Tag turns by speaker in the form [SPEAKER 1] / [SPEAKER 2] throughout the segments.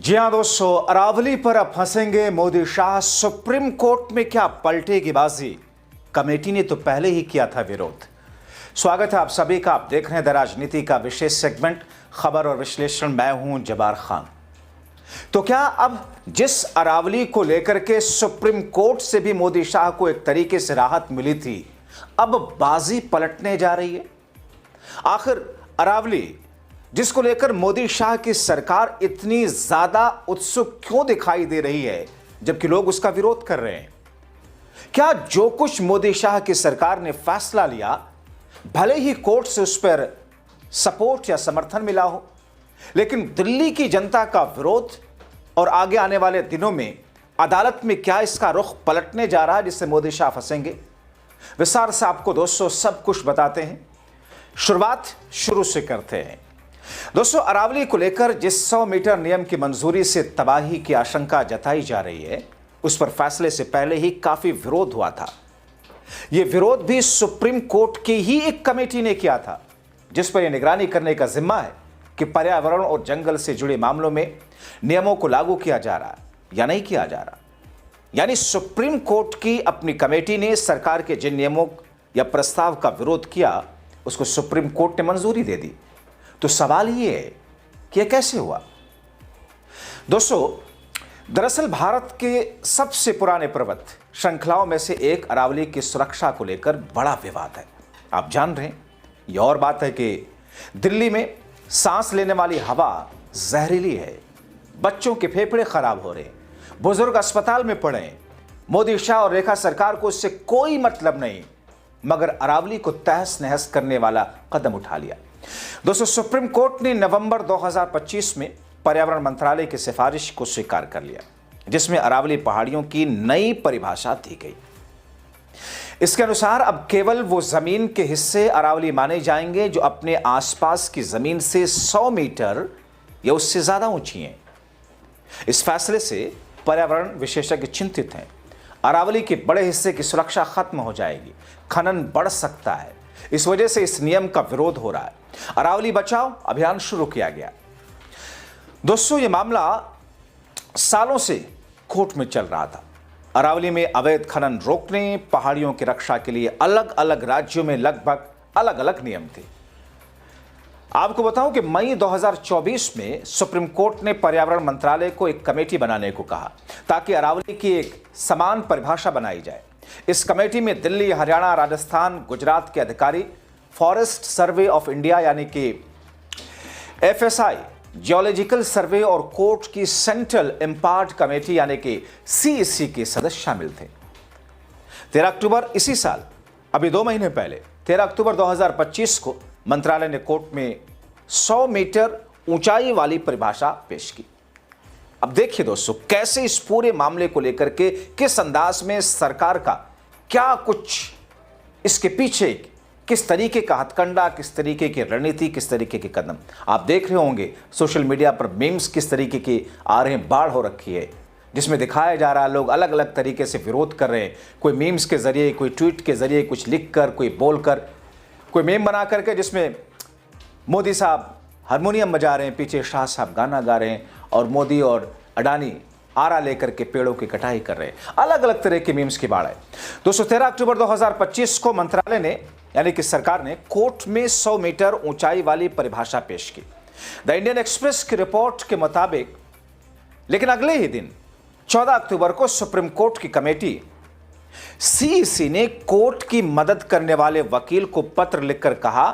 [SPEAKER 1] जी हाँ दोस्तों, अरावली पर अब फंसेंगे मोदी शाह। सुप्रीम कोर्ट में क्या पलटेगी बाजी? कमेटी ने तो पहले ही किया था विरोध। स्वागत है आप सभी का। आप देख रहे हैं द राजनीति का विशेष सेगमेंट खबर और विश्लेषण। मैं हूं जबार खान। तो क्या अब जिस अरावली को लेकर के सुप्रीम कोर्ट से भी मोदी शाह को एक तरीके से राहत मिली थी, अब बाजी पलटने जा रही है? आखिर अरावली जिसको लेकर मोदी शाह की सरकार इतनी ज्यादा उत्सुक क्यों दिखाई दे रही है, जबकि लोग उसका विरोध कर रहे हैं? क्या जो कुछ मोदी शाह की सरकार ने फैसला लिया, भले ही कोर्ट से उस पर सपोर्ट या समर्थन मिला हो, लेकिन दिल्ली की जनता का विरोध और आगे आने वाले दिनों में अदालत में क्या इसका रुख पलटने जा रहा है जिससे मोदी शाह फंसेंगे? विस्तार से आपको दोस्तों सब कुछ बताते हैं। शुरुआत शुरू से करते हैं। दोस्तों, अरावली को लेकर जिस 100 मीटर नियम की मंजूरी से तबाही की आशंका जताई जा रही है, उस पर फैसले से पहले ही काफी विरोध हुआ था। यह विरोध भी सुप्रीम कोर्ट की ही एक कमेटी ने किया था, जिस पर यह निगरानी करने का जिम्मा है कि पर्यावरण और जंगल से जुड़े मामलों में नियमों को लागू किया जा रहा है या नहीं किया जा रहा। यानी सुप्रीम कोर्ट की अपनी कमेटी ने सरकार के जिन नियमों या प्रस्ताव का विरोध किया, उसको सुप्रीम कोर्ट ने मंजूरी दे दी। तो सवाल ये है कि यह कैसे हुआ? दोस्तों, दरअसल भारत के सबसे पुराने पर्वत श्रृंखलाओं में से एक अरावली की सुरक्षा को लेकर बड़ा विवाद है। आप जान रहे हैं, यह और बात है कि दिल्ली में सांस लेने वाली हवा जहरीली है, बच्चों के फेफड़े खराब हो रहे हैं, बुजुर्ग अस्पताल में पड़े हैं। मोदी शाह और रेखा सरकार को इससे कोई मतलब नहीं, मगर अरावली को तहस नहस करने वाला कदम उठा लिया। दोस्तों, सुप्रीम कोर्ट ने नवंबर 2025 में पर्यावरण मंत्रालय की सिफारिश को स्वीकार कर लिया, जिसमें अरावली पहाड़ियों की नई परिभाषा दी गई। इसके अनुसार अब केवल वो जमीन के हिस्से अरावली माने जाएंगे जो अपने आसपास की जमीन से 100 मीटर या उससे ज्यादा ऊंची हैं। इस फैसले से पर्यावरण विशेषज्ञ चिंतित हैं। अरावली के बड़े हिस्से की सुरक्षा खत्म हो जाएगी, खनन बढ़ सकता है। इस वजह से इस नियम का विरोध हो रहा है। अरावली बचाओ अभियान शुरू किया गया। दोस्तों, यह मामला सालों से कोर्ट में चल रहा था। अरावली में अवैध खनन रोकने, पहाड़ियों की रक्षा के लिए अलग अलग राज्यों में लगभग अलग अलग नियम थे। आपको बताऊं कि मई 2024 में सुप्रीम कोर्ट ने पर्यावरण मंत्रालय को एक कमेटी बनाने को कहा, ताकि अरावली की एक समान परिभाषा बनाई जाए। इस कमेटी में दिल्ली, हरियाणा, राजस्थान, गुजरात के अधिकारी, फॉरेस्ट सर्वे ऑफ इंडिया यानी कि एफएसआई, जियोलॉजिकल सर्वे और कोर्ट की सेंट्रल एम्पार्ट कमेटी यानी कि सीईसी के सदस्य शामिल थे। 13 अक्टूबर इसी साल, अभी 2 महीने पहले, 13 अक्टूबर 2025 को मंत्रालय ने कोर्ट में 100 मीटर ऊंचाई वाली परिभाषा पेश की। अब देखिए दोस्तों, कैसे इस पूरे मामले को लेकर के किस अंदाज में सरकार का क्या कुछ इसके पीछे, किस तरीके का हथकंडा, किस तरीके की रणनीति, किस तरीके के कदम। आप देख रहे होंगे सोशल मीडिया पर मीम्स किस तरीके की आ रहे हैं, बाढ़ हो रखी है, जिसमें दिखाया जा रहा है लोग अलग अलग तरीके से विरोध कर रहे हैं। कोई मीम्स के जरिए, कोई ट्वीट के जरिए, कुछ लिखकर, कोई बोलकर, कोई मीम बना करके जिसमें मोदी साहब हारमोनियम बजा रहे हैं, पीछे शाह साहब गाना गा रहे हैं और मोदी और अडानी आरा लेकर के पेड़ों की कटाई कर रहे हैं। अलग अलग तरह के मीम्स की बाढ़ है। दोस्तों, 13 अक्टूबर 2025 को मंत्रालय ने यानी कि सरकार ने कोर्ट में 100 मीटर ऊंचाई वाली परिभाषा पेश की। द इंडियन एक्सप्रेस की रिपोर्ट के मुताबिक, लेकिन अगले ही दिन 14 अक्टूबर को सुप्रीम कोर्ट की कमेटी सीईसी ने कोर्ट की मदद करने वाले वकील को पत्र लिखकर कहा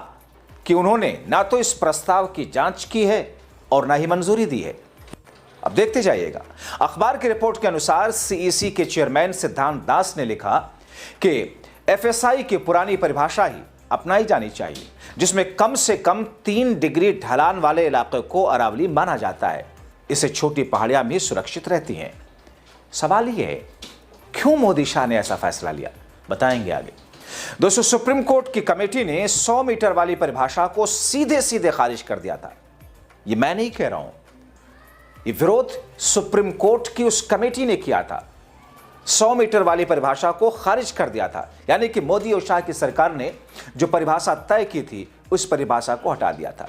[SPEAKER 1] कि उन्होंने ना तो इस प्रस्ताव की जांच की है और ना ही मंजूरी दी है। अब देखते जाइएगा। अखबार की रिपोर्ट के अनुसार सीईसी के चेयरमैन सिद्धांत दास ने लिखा कि एफएसआई की पुरानी परिभाषा ही अपनाई जानी चाहिए, जिसमें कम से कम 3 डिग्री ढलान वाले इलाके को अरावली माना जाता है। इससे छोटी पहाड़ियां भी सुरक्षित रहती हैं। सवाल यह है, क्यों मोदी शाह ने ऐसा फैसला लिया? बताएंगे आगे। दोस्तों, सुप्रीम कोर्ट की कमेटी ने 100 मीटर वाली परिभाषा को सीधे सीधे खारिज कर दिया था। यह मैं नहीं कह रहा हूं, यह विरोध सुप्रीम कोर्ट की उस कमेटी ने किया था। 100 मीटर वाली परिभाषा को खारिज कर दिया था, यानी कि मोदी और शाह की सरकार ने जो परिभाषा तय की थी, उस परिभाषा को हटा दिया था।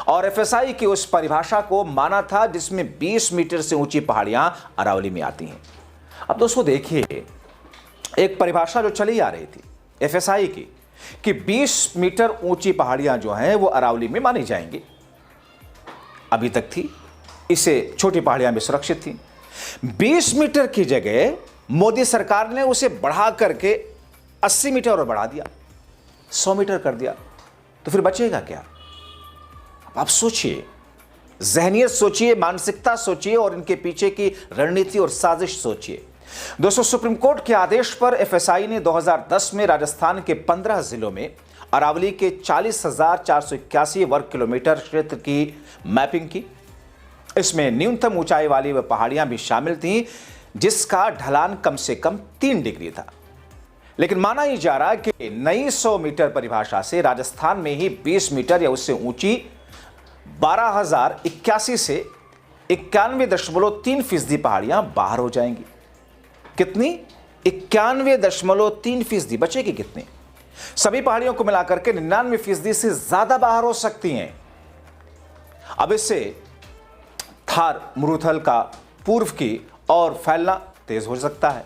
[SPEAKER 1] और एफएसआई की उस परिभाषा को माना था जिसमें 20 मीटर से ऊंची पहाड़ियां अरावली में आती हैं। अब दोस्तों देखिए, एक परिभाषा जो चली आ रही थी एफएसआई की कि 20 मीटर ऊंची पहाड़ियां जो हैं वो अरावली में मानी जाएंगी, अभी तक थी, इसे छोटी पहाड़ियां भी सुरक्षित थी। 20 मीटर की जगह मोदी सरकार ने उसे बढ़ा करके 80 मीटर और बढ़ा दिया, 100 मीटर कर दिया, तो फिर बचेगा क्या? आप सोचिए, जहनियत सोचिए, मानसिकता सोचिए और इनके पीछे की रणनीति और साजिश सोचिए। दोस्तों, सुप्रीम कोर्ट के आदेश पर एफएसआई ने 2010 में राजस्थान के 15 जिलों में अरावली के 40,481 वर्ग किलोमीटर क्षेत्र की मैपिंग की। इसमें न्यूनतम ऊंचाई वाली वह पहाड़ियां भी शामिल थीं जिसका ढलान कम से कम 3 डिग्री था। लेकिन माना ही जा रहा कि नई 100 मीटर परिभाषा से राजस्थान में ही 20 मीटर या उससे ऊंची 12,081 से 91.3% पहाड़ियां बाहर हो जाएंगी। कितनी? 91.3%। बचेगी कितनी? सभी पहाड़ियों को मिलाकर के 99% से ज्यादा बाहर हो सकती हैं। अब इससे थार मरुथल का पूर्व की और फैलना तेज हो सकता है।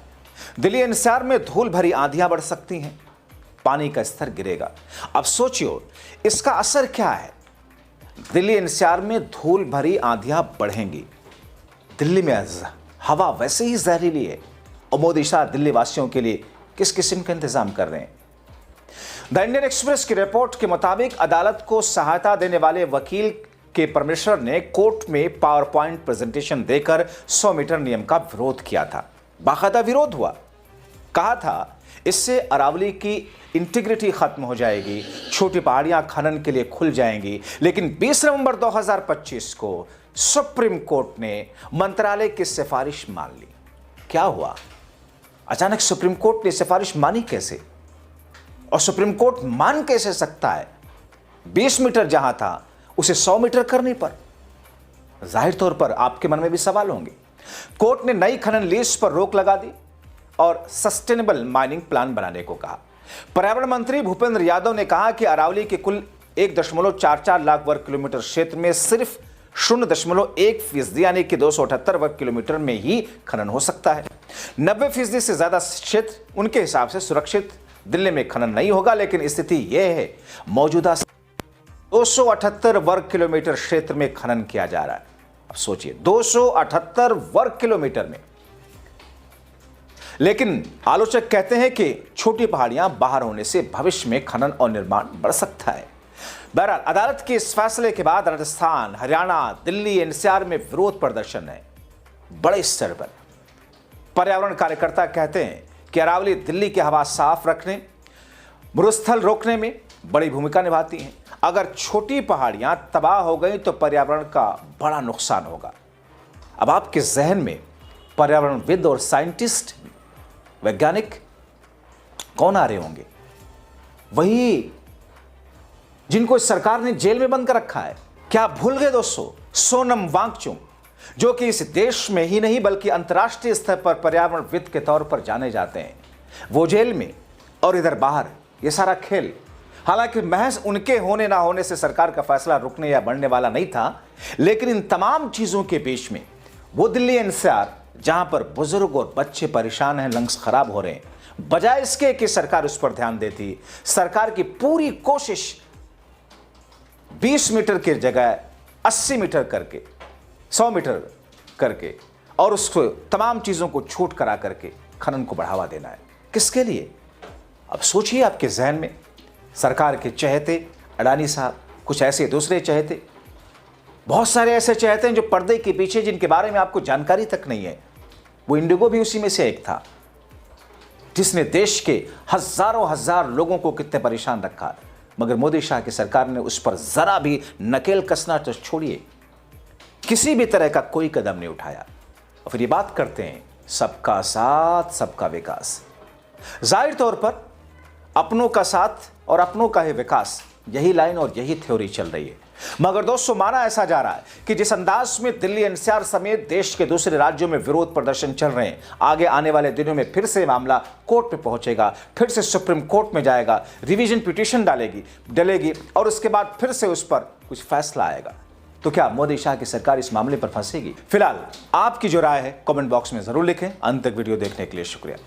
[SPEAKER 1] दिल्ली एनसीआर में धूल भरी आंधियां बढ़ सकती हैं, पानी का स्तर गिरेगा। अब सोचिए इसका असर क्या है। दिल्ली एनसीआर में धूल भरी आंधियां बढ़ेंगी, दिल्ली में हवा वैसे ही जहरीली है और मोदी शाह दिल्ली वासियों के लिए किस किस्म का इंतजाम कर रहे हैं। द इंडियन एक्सप्रेस की रिपोर्ट के मुताबिक अदालत को सहायता देने वाले वकील के परमेश्वर ने कोर्ट में पावर पॉइंट प्रेजेंटेशन देकर 100 मीटर नियम का विरोध किया था। बाकायदा विरोध हुआ, कहा था इससे अरावली की इंटीग्रिटी खत्म हो जाएगी, छोटी पहाड़ियां खनन के लिए खुल जाएंगी। लेकिन 20 नवंबर 2025 को सुप्रीम कोर्ट ने मंत्रालय की सिफारिश मान ली। क्या हुआ? अचानक सुप्रीम कोर्ट ने सिफारिश मानी कैसे? और सुप्रीम कोर्ट मान कैसे सकता है 20 मीटर जहां था उसे 100 मीटर करने पर? जाहिर तौर पर आपके मन में भी सवाल होंगे। कोर्ट ने नई खनन लीज पर रोक लगा दी और सस्टेनेबल माइनिंग प्लान बनाने को कहा। पर्यावरण मंत्री भूपेंद्र यादव ने कहा कि अरावली के कुल 1.44 लाख वर्ग किलोमीटर क्षेत्र में सिर्फ 0.1% यानी कि 278 वर्ग किलोमीटर में ही खनन हो सकता है। 90% से ज्यादा क्षेत्र उनके हिसाब से सुरक्षित, दिल्ली में खनन नहीं होगा। लेकिन स्थिति यह है, मौजूदा 278 वर्ग किलोमीटर क्षेत्र में खनन किया जा रहा है। अब सोचिए 278 वर्ग किलोमीटर में। लेकिन आलोचक कहते हैं कि छोटी पहाड़ियां बाहर होने से भविष्य में खनन और निर्माण बढ़ सकता है। बहरहाल अदालत के इस फैसले के बाद राजस्थान, हरियाणा, दिल्ली एनसीआर में विरोध प्रदर्शन है बड़े स्तर पर। पर्यावरण कार्यकर्ता कहते हैं कि अरावली दिल्ली की हवा साफ रखने, मरुस्थल रोकने में बड़ी भूमिका निभाती हैं। अगर छोटी पहाड़ियां तबाह हो गई तो पर्यावरण का बड़ा नुकसान होगा। अब आपके जहन में पर्यावरणविद और साइंटिस्ट, वैज्ञानिक कौन आ रहे होंगे? वही जिनको इस सरकार ने जेल में बंद कर रखा है। क्या भूल गए दोस्तों सोनम वांगचुक, जो कि इस देश में ही नहीं बल्कि अंतर्राष्ट्रीय स्तर पर पर्यावरणविद के तौर पर जाने जाते हैं। वो जेल में और इधर बाहर, ये सारा खेल हालांकि महज उनके होने ना होने से सरकार का फैसला रुकने या बढ़ने वाला नहीं था, लेकिन इन तमाम चीजों के बीच में वो दिल्ली एनसीआर जहां पर बुजुर्ग और बच्चे परेशान हैं, लंग्स खराब हो रहे हैं, बजाय इसके कि सरकार उस पर ध्यान देती, सरकार की पूरी कोशिश 20 मीटर की जगह 80 मीटर करके, 100 मीटर करके और उस तमाम चीजों को छूट करा करके खनन को बढ़ावा देना है। किसके लिए? अब सोचिए आपके जहन में सरकार के चहेते अडानी साहब, कुछ ऐसे दूसरे चहेते, बहुत सारे ऐसे चहेते हैं जो पर्दे के पीछे, जिनके बारे में आपको जानकारी तक नहीं है। वो इंडिगो भी उसी में से एक था जिसने देश के हजारों हजार लोगों को कितने परेशान रखा, मगर मोदी शाह की सरकार ने उस पर जरा भी नकेल कसना तो छोड़िए, किसी भी तरह का कोई कदम नहीं उठाया। और फिर ये बात करते हैं सबका साथ सबका विकास। जाहिर तौर पर अपनों का साथ और अपनों का ही विकास, यही लाइन और यही थ्योरी चल रही है। मगर दोस्तों, माना ऐसा जा रहा है कि जिस अंदाज में दिल्ली एनसीआर समेत देश के दूसरे राज्यों में विरोध प्रदर्शन चल रहे हैं, आगे आने वाले दिनों में फिर से मामला कोर्ट में पहुंचेगा, फिर से सुप्रीम कोर्ट में जाएगा, रिवीजन पिटीशन डलेगी और उसके बाद फिर से उस पर कुछ फैसला आएगा। तो क्या मोदी शाह की सरकार इस मामले पर फंसेगी? फिलहाल आपकी जो राय है कमेंट बॉक्स में जरूर लिखें। अंत तक वीडियो देखने के लिए शुक्रिया।